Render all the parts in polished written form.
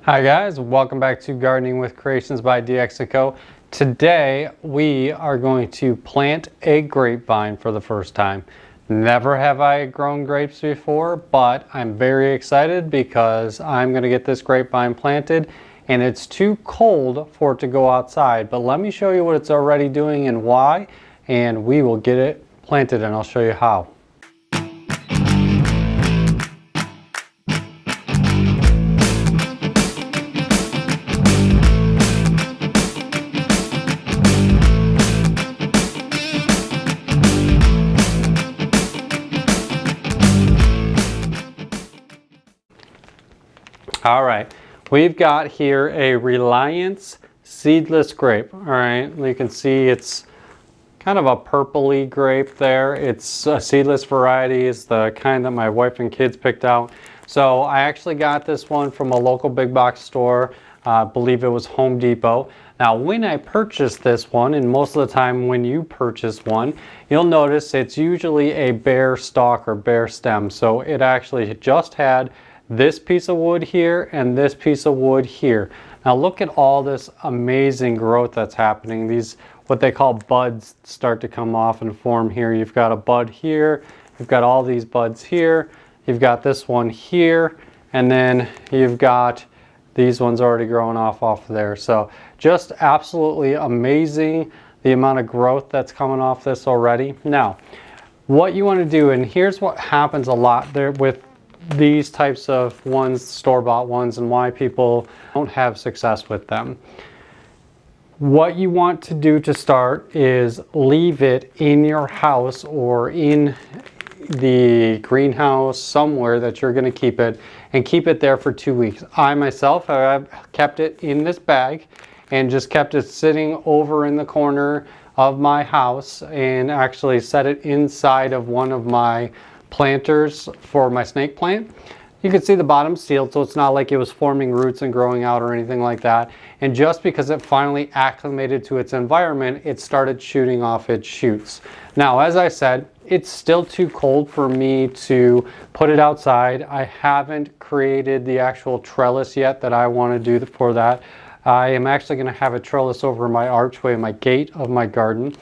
Hi guys, welcome back to Gardening with Creations by DX&Co. Today we are going to plant a grapevine for the first time. Never have I grown grapes before, but I'm very excited because I'm going to get this grapevine planted, and it's too cold for it to go outside. But let me show you what it's already doing and why, and we will get it planted and I'll show you how. All right, we've got here a Reliance seedless grape. All right, you can see it's kind of a purpley grape there. It's a seedless variety. It's the kind that my wife and kids picked out. So I actually got this one from a local big box store. I believe it was Home Depot. Now, when I purchased this one, and most of the time when you purchase one, you'll notice it's usually a bare stalk or bare stem. So it actually just had this piece of wood here and this piece of wood here. Now look at all this amazing growth that's happening. These, what they call buds, start to come off and form here. You've got a bud here, you've got all these buds here, you've got this one here, and then you've got these ones already growing off there. So just absolutely amazing, the amount of growth that's coming off this already. Now, what you want to do, and here's what happens a lot there with these types of ones, store-bought ones, and why people don't have success with them. What you want to do to start is leave it in your house or in the greenhouse somewhere that you're going to keep it, and keep it there for 2 weeks. I myself have kept it in this bag and just kept it sitting over in the corner of my house, and actually set it inside of one of my planters for my snake plant. You can see the bottom sealed, so it's not like it was forming roots and growing out or anything like that. And just because it finally acclimated to its environment, it started shooting off its shoots. Now, as I said, it's still too cold for me to put it outside. I haven't created the actual trellis yet that I want to do for that. I am actually going to have a trellis over my archway, my gate of my garden.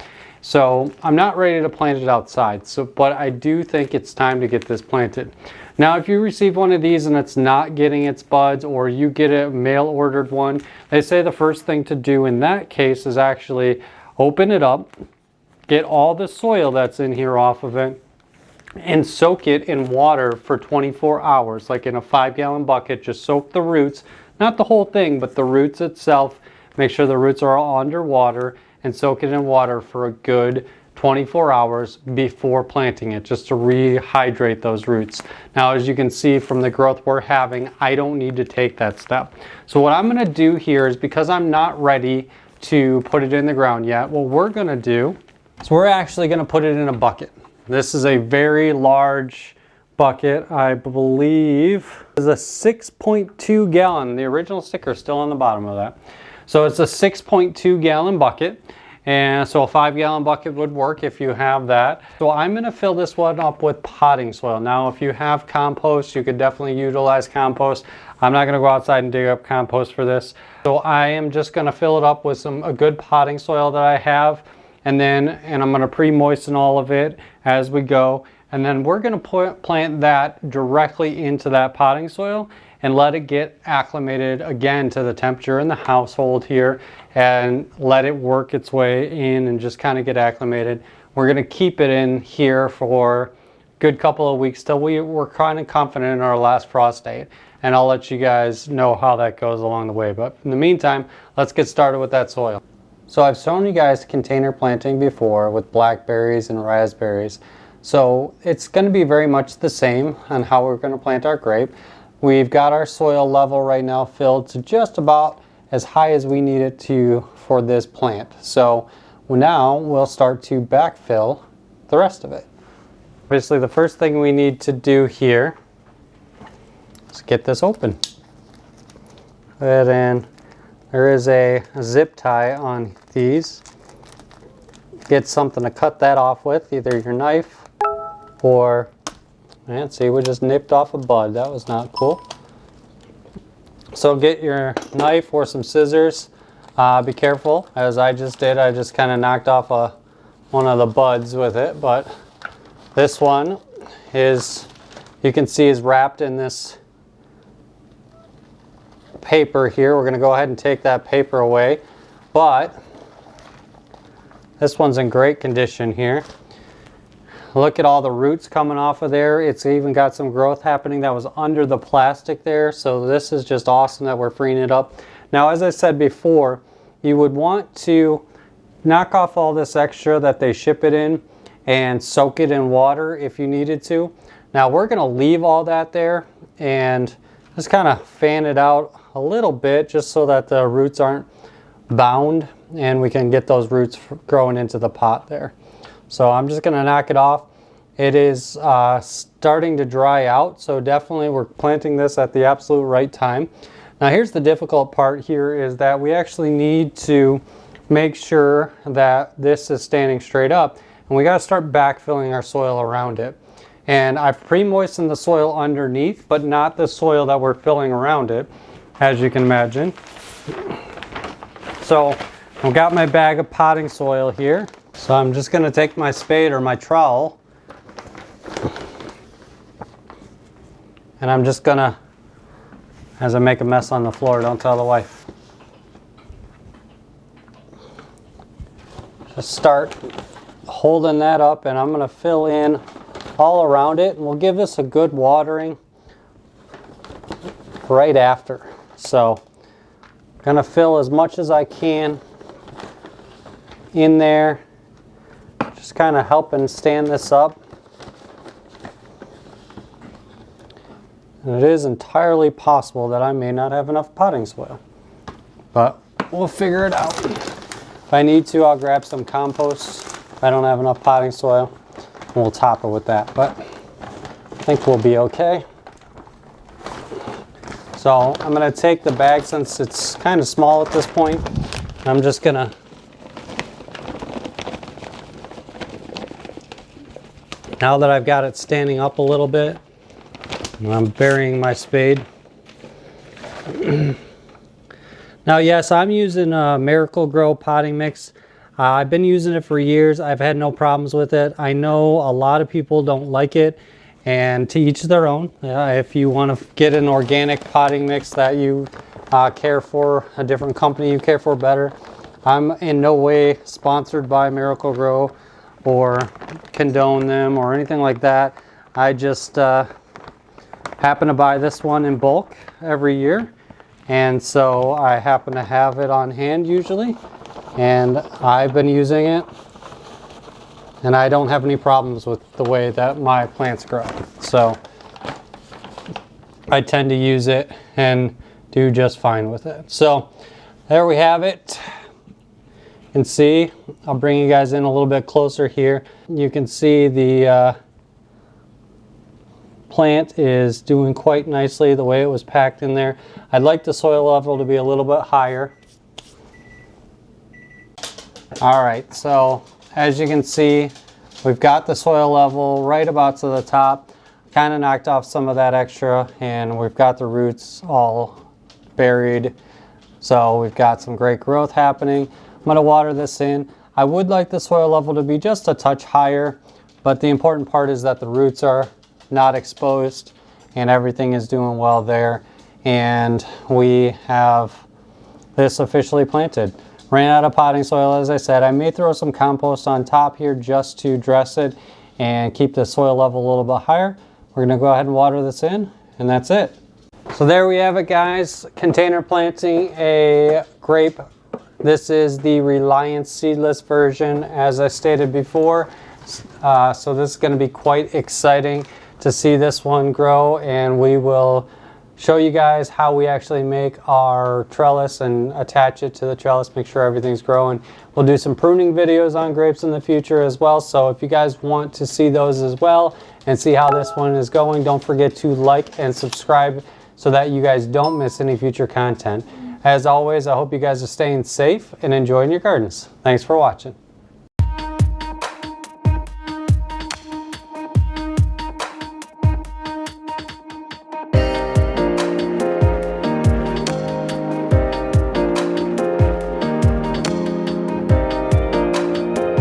So I'm not ready to plant it outside, but I do think it's time to get this planted. Now, if you receive one of these and it's not getting its buds, or you get a mail ordered one, they say the first thing to do in that case is actually open it up, get all the soil that's in here off of it, and soak it in water for 24 hours, like in a 5-gallon bucket. Just soak the roots, not the whole thing, but the roots itself. Make sure the roots are all underwater, and soak it in water for a good 24 hours before planting it, just to rehydrate those roots. Now, as you can see from the growth we're having, I don't need to take that step. So what I'm going to do here is, because I'm not ready to put it in the ground yet, what we're going to do is we're actually going to put it in a bucket. This is a very large bucket. I believe is a 6.2 gallon. The original sticker is still on the bottom of that. So it's a 6.2 gallon bucket, and so a 5-gallon bucket would work if you have that. So I'm going to fill this one up with potting soil. Now, if you have compost, you could definitely utilize compost. I'm not going to go outside and dig up compost for this. So I am just going to fill it up with a good potting soil that I have, and I'm going to pre-moisten all of it as we go. And then we're going to plant that directly into that potting soil and let it get acclimated again to the temperature in the household here, and let it work its way in and just kind of get acclimated. We're going to keep it in here for a good couple of weeks till we're kind of confident in our last frost date, and I'll let you guys know how that goes along the way. But in the meantime, let's get started with that soil. So I've shown you guys container planting before with blackberries and raspberries. So it's going to be very much the same on how we're going to plant our grape. We've got our soil level right now filled to just about as high as we need it to for this plant. So now we'll start to backfill the rest of it. Obviously, the first thing we need to do here is get this open. And then there is a zip tie on these. Get something to cut that off with, either your knife or, and see, we just nipped off a bud. That was not cool. So get your knife or some scissors. Be careful, as I just did. I just kind of knocked off one of the buds with it, but this one is, you can see, is wrapped in this paper here. We're going to go ahead and take that paper away, but this one's in great condition here. Look at all the roots coming off of there. It's even got some growth happening that was under the plastic there. So this is just awesome that we're freeing it up. Now, as I said before, you would want to knock off all this extra that they ship it in and soak it in water if you needed to. Now we're going to leave all that there and just kind of fan it out a little bit just so that the roots aren't bound and we can get those roots growing into the pot there. So I'm just going to knock it off. It is starting to dry out, so definitely we're planting this at the absolute right time. Now here's the difficult part here, is that we actually need to make sure that this is standing straight up, and we got to start backfilling our soil around it. And I've pre-moistened the soil underneath, but not the soil that we're filling around it, as you can imagine. So I've got my bag of potting soil here. So I'm just going to take my spade or my trowel, and I'm just going to, as I make a mess on the floor, don't tell the wife, just start holding that up, and I'm going to fill in all around it, and we'll give this a good watering right after. So I'm going to fill as much as I can in there, just kind of helping stand this up. And it is entirely possible that I may not have enough potting soil, but we'll figure it out. If I need to, I'll grab some compost if I don't have enough potting soil, and we'll top it with that, but I think we'll be okay. So I'm going to take the bag, since it's kind of small at this point, and I'm just going to now that I've got it standing up a little bit, and I'm burying my spade. Now, yes, I'm using a Miracle-Gro potting mix. I've been using it for years. I've had no problems with it. I know a lot of people don't like it, and to each their own. If you want to get an organic potting mix that you care for, a different company you care for better. I'm in no way sponsored by Miracle-Gro or condone them or anything like that. I just happen to buy this one in bulk every year, and so I happen to have it on hand usually, and I've been using it, and I don't have any problems with the way that my plants grow. So I tend to use it and do just fine with it. So there we have it. You can see, I'll bring you guys in a little bit closer here. You can see the plant is doing quite nicely the way it was packed in there. I'd like the soil level to be a little bit higher. All right, so as you can see, we've got the soil level right about to the top. Kind of knocked off some of that extra, and we've got the roots all buried. So we've got some great growth happening. I'm going to water this in. I would like the soil level to be just a touch higher, but the important part is that the roots are not exposed and everything is doing well there. And we have this officially planted. Ran out of potting soil, as I said. I may throw some compost on top here just to dress it and keep the soil level a little bit higher. We're going to go ahead and water this in, and that's it. So there we have it, guys. Container planting a grape. This is the Reliance seedless version, as I stated before. So this is going to be quite exciting to see this one grow, and we will show you guys how we actually make our trellis and attach it to the trellis, make sure everything's growing. We'll do some pruning videos on grapes in the future as well, so if you guys want to see those as well and see how this one is going, don't forget to like and subscribe so that you guys don't miss any future content. As always, I hope you guys are staying safe and enjoying your gardens. Thanks for watching.